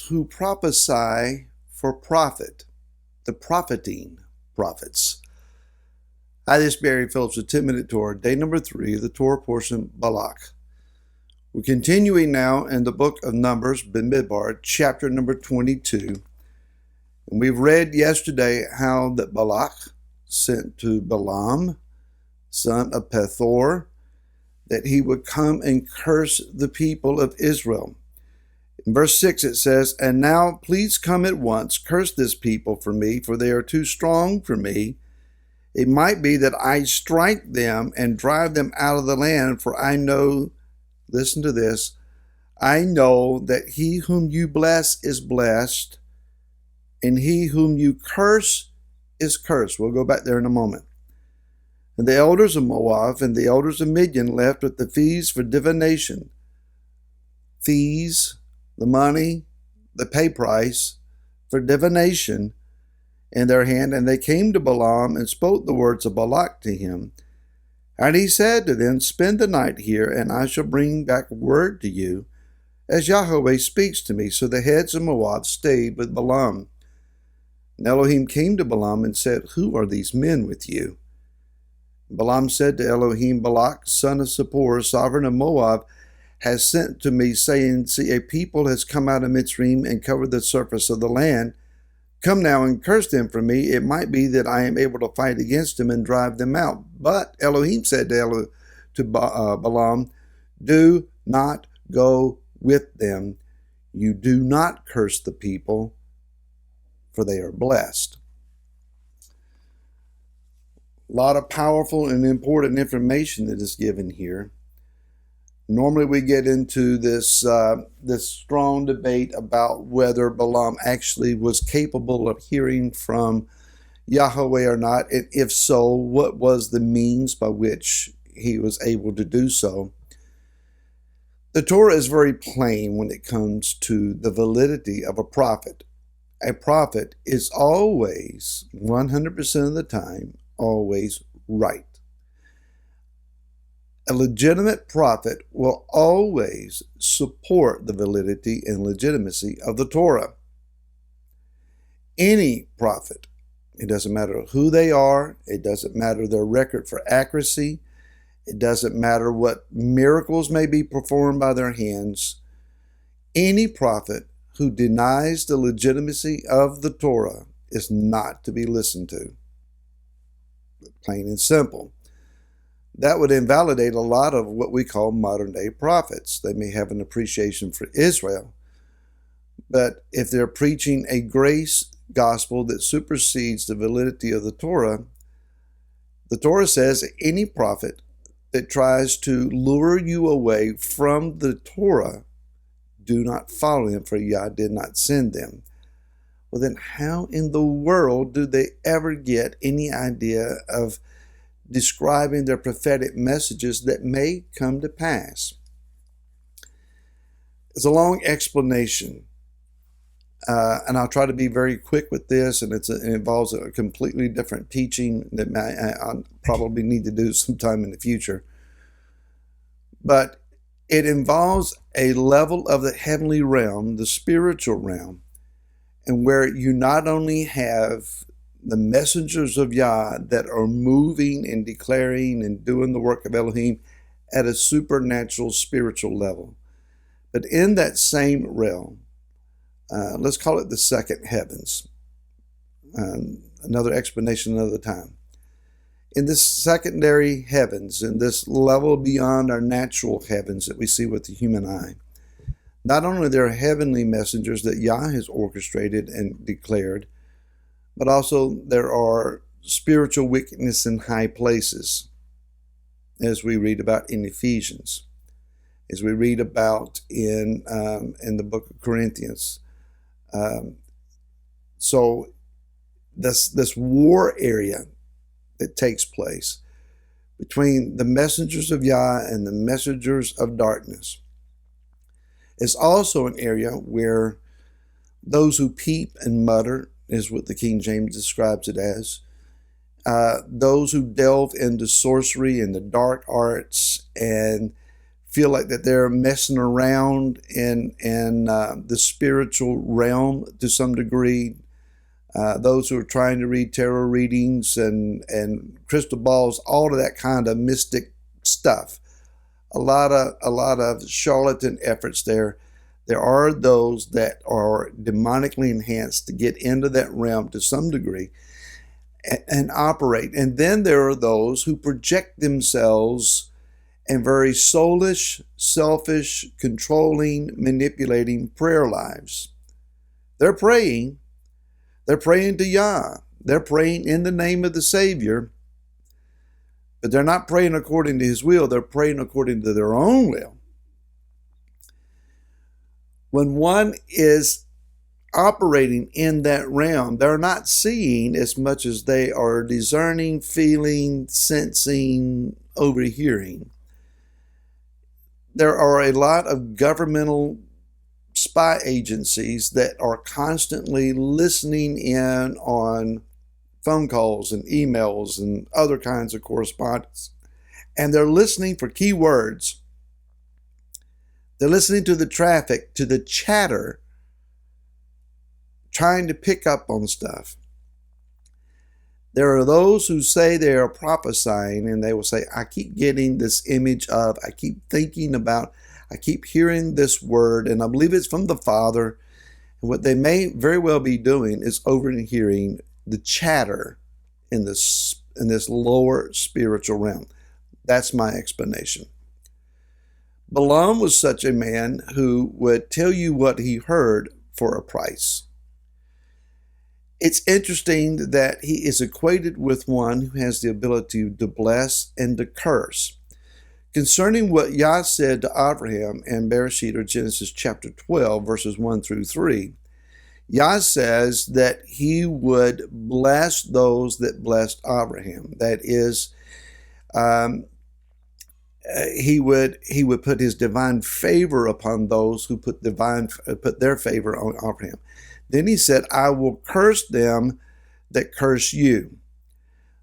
who prophesy for profit, the profiting prophets. Hi, this is Barry Phillips with 10-Minute Torah, day number 3 of the Torah portion, Balaq. We're continuing now in the book of Numbers, Bimidbar, chapter number 22. And we've read yesterday how that Balaq sent to Balaam, son of Pethor, that he would come and curse the people of Israel. In verse 6 it says, "And now please come at once, curse this people for me, for they are too strong for me. It might be that I strike them and drive them out of the land, for I know," listen to this, "I know that he whom you bless is blessed, and he whom you curse is cursed." We'll go back there in a moment. "And the elders of Moab and the elders of Midian left with the fees for divination." Fees, the money, the pay price for divination in their hand. And they came to Balaam and spoke the words of Balaq to him. And he said to them, "Spend the night here, and I shall bring back word to you, as Yahweh speaks to me." So the heads of Moab stayed with Balaam. And Elohim came to Balaam and said, "Who are these men with you?" Balaam said to Elohim, "Balaq, son of Zippor, sovereign of Moab, has sent to me, saying, See, a people has come out of Mitzrayim and covered the surface of the land. Come now and curse them for me. It might be that I am able to fight against them and drive them out." But Elohim said to Balaam, "Do not go with them. You do not curse the people, for they are blessed." A lot of powerful and important information that is given here. Normally we get into this strong debate about whether Balaam actually was capable of hearing from Yahweh or not, and if so, what was the means by which he was able to do so. The Torah is very plain when it comes to the validity of a prophet. A prophet is always, 100% of the time, always right. A legitimate prophet will always support the validity and legitimacy of the Torah. Any prophet, it doesn't matter who they are, it doesn't matter their record for accuracy, it doesn't matter what miracles may be performed by their hands, any prophet who denies the legitimacy of the Torah is not to be listened to. Plain and simple. That would invalidate a lot of what we call modern day prophets. They may have an appreciation for Israel, but if they're preaching a grace gospel that supersedes the validity of the Torah says any prophet that tries to lure you away from the Torah, do not follow him, for Yah did not send them. Well, then how in the world do they ever get any idea of describing their prophetic messages that may come to pass? It's a long explanation, and I'll try to be very quick with this, and it involves a completely different teaching that I'll probably need to do sometime in the future. But it involves a level of the heavenly realm, the spiritual realm, and where you not only have the messengers of Yah that are moving and declaring and doing the work of Elohim at a supernatural spiritual level, but in that same realm, let's call it the second heavens. Another explanation another time. In this secondary heavens, in this level beyond our natural heavens that we see with the human eye, not only there are heavenly messengers that Yah has orchestrated and declared, but also there are spiritual wickedness in high places, as we read about in Ephesians, as we read about in the book of Corinthians. So this war area that takes place between the messengers of Yah and the messengers of darkness is also an area where those who peep and mutter, is what the King James describes it as, those who delve into sorcery and the dark arts and feel like that they're messing around in the spiritual realm to some degree. Those who are trying to read tarot readings and crystal balls, all of that kind of mystic stuff. A lot of charlatan efforts there. There are those that are demonically enhanced to get into that realm to some degree and operate. And then there are those who project themselves in very soulish, selfish, controlling, manipulating prayer lives. They're praying to Yah. They're praying in the name of the Savior, but they're not praying according to His will. They're praying according to their own will. When one is operating in that realm, they're not seeing as much as they are discerning, feeling, sensing, overhearing. There are a lot of governmental spy agencies that are constantly listening in on phone calls and emails and other kinds of correspondence. And they're listening for key words. They're listening to the traffic, to the chatter, trying to pick up on stuff. There are those who say they are prophesying, and they will say, I keep getting this image of, I keep thinking about, I keep hearing this word, and I believe it's from the Father. And what they may very well be doing is overhearing the chatter in this lower spiritual realm. That's my explanation. Balaam was such a man who would tell you what he heard for a price. It's interesting that he is equated with one who has the ability to bless and to curse. Concerning what Yah said to Abraham in Bereshit, or Genesis chapter 12, verses 1 through 3, Yah says that he would bless those that blessed Abraham. That is, he would put his divine favor upon those who put their favor on Abraham. Then he said, I will curse them that curse you.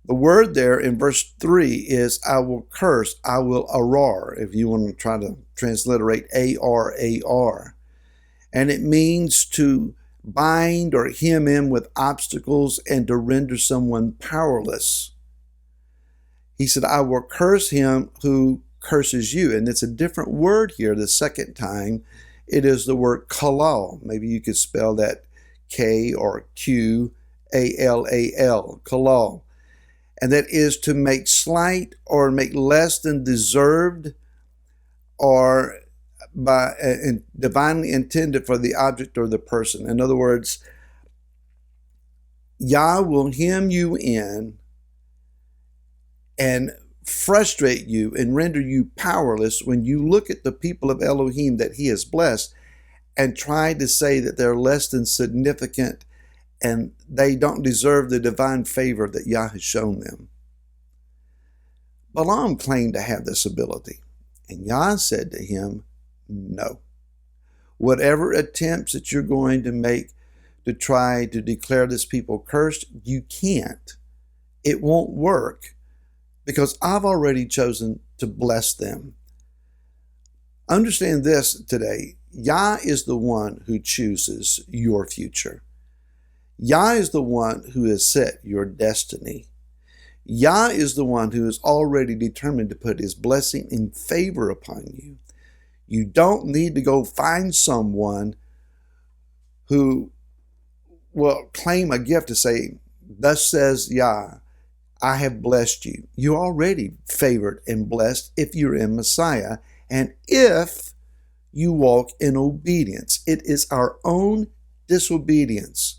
The word there in verse 3 is, I will curse, I will arar, if you want to try to transliterate A-R-A-R. And it means to bind or hem in with obstacles and to render someone powerless. He said, I will curse him who curses you. And it's a different word here the second time. It is the word kalal. Maybe you could spell that K or Q-A-L-A-L, kalal. And that is to make slight or make less than deserved or divinely intended for the object or the person. In other words, Yah will hem you in and frustrate you and render you powerless when you look at the people of Elohim that He has blessed and try to say that they're less than significant and they don't deserve the divine favor that Yah has shown them. Balaam claimed to have this ability, and Yah said to him, no. Whatever attempts that you're going to make to try to declare this people cursed, you can't. It won't work because I've already chosen to bless them. Understand this today. Yah is the one who chooses your future. Yah is the one who has set your destiny. Yah is the one who is already determined to put His blessing and favor upon you. You don't need to go find someone who will claim a gift to say, thus says Yah, I have blessed you. You're already favored and blessed if you're in Messiah and if you walk in obedience. It is our own disobedience.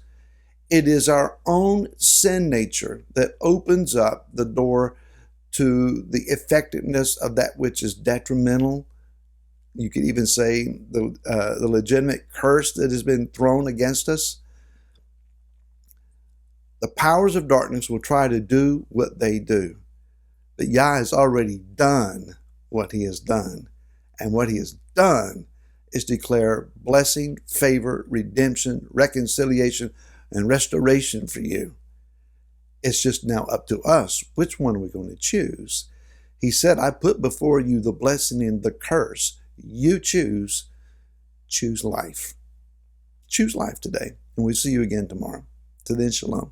It is our own sin nature that opens up the door to the effectiveness of that which is detrimental. You could even say the legitimate curse that has been thrown against us. The powers of darkness will try to do what they do. But Yah has already done what He has done. And what He has done is declare blessing, favor, redemption, reconciliation, and restoration for you. It's just now up to us. Which one are we going to choose? He said, I put before you the blessing and the curse. You choose life. Choose life today. And we'll see you again tomorrow. Till then, shalom.